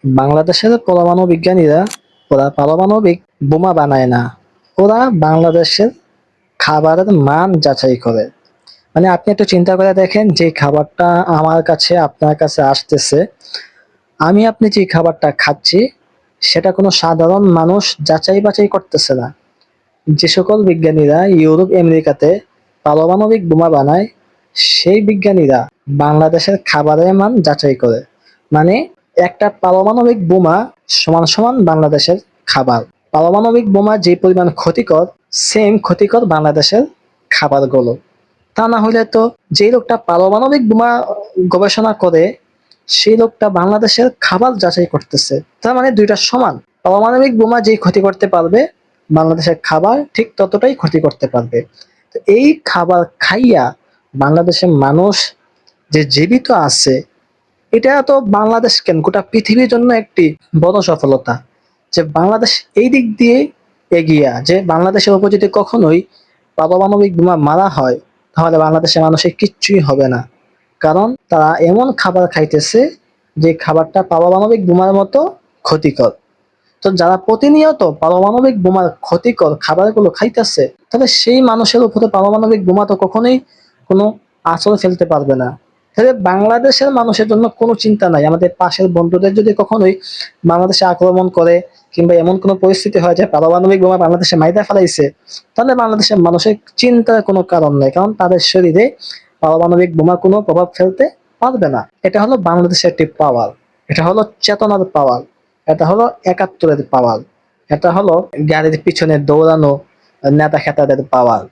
বাংলাদেশের পরমাণু বিজ্ঞানীরা ওরা পারমাণবিক বোমা বানায় না, ওরা বাংলাদেশের খাবারের মান যাচাই করে। মানে আপনি একটু চিন্তা করে দেখেন, যে খাবারটা আমার কাছে আপনার কাছে আসতেছে, আমি আপনি যে খাবারটা খাচ্ছি সেটা কোনো সাধারণ মানুষ যাচাই বাছাই করতেছে না। যে সকল বিজ্ঞানীরা ইউরোপ আমেরিকাতে পারমাণবিক বোমা বানায়, সেই বিজ্ঞানীরা বাংলাদেশের খাবারের মান যাচাই করে। মানে একটা পারমাণবিক বোমা সমান সমান বাংলাদেশের খাবার। পারমাণবিক বোমা যে পরিমাণ ক্ষতিকর, সেম ক্ষতিকর বাংলাদেশের খাবারগুলো। তা না হলে তো, যে লোকটা পারমাণবিক বোমা গবেষণা করে সেই লোকটা বাংলাদেশের খাবার যাচাই করতেছে, তার মানে দুইটা সমান। পারমাণবিক বোমা যেই ক্ষতি করতে পারবে, বাংলাদেশের খাবার ঠিক ততটাই ক্ষতি করতে পারবে। তো এই খাবার খাইয়া বাংলাদেশের মানুষ যে জীবিত আছে, এটা তো বাংলাদেশ কেন, গোটা পৃথিবীর জন্য একটি বড় সফলতা যে বাংলাদেশ এই দিক দিয়ে এগিয়ে। যে বাংলাদেশের উপর যদি কখনোই পারমাণবিক বোমা মারা হয়, তাহলে বাংলাদেশের মানুষের কিচ্ছুই হবে না। কারণ তারা এমন খাবার খাইতেছে যে খাবারটা পারমাণবিক বোমার মতো ক্ষতিকর। তো যারা প্রতিনিয়ত পারমাণবিক বোমার ক্ষতিকর খাবারগুলো খাইতেছে, তাহলে সেই মানুষের উপরে পারমাণবিক বোমা তো কখনোই কোনো আঁচড় ফেলতে পারবে না। তাহলে বাংলাদেশের মানুষের জন্য কোনো চিন্তা নাই। আমাদের পাশের বন্ধুদের যদি কখনোই বাংলাদেশে আক্রমণ করে, কিংবা এমন কোনো পরিস্থিতি হয় যে পারমাণবিক বোমা বাংলাদেশে মাইরা ফেলাইছে, তাহলে বাংলাদেশের মানুষের চিন্তার কোনো কারণ নেই, কারণ তাদের শরীরে পারমাণবিক বোমা কোনো প্রভাব ফেলতে পারবে না। এটা হলো বাংলাদেশের একটি পাওয়ার, এটা হলো চেতনার পাওয়ার, এটা হলো একাত্তরের পাওয়ার, এটা হলো গাড়ির পিছনে দৌড়ানো নেতা খেতাদের পাওয়ার।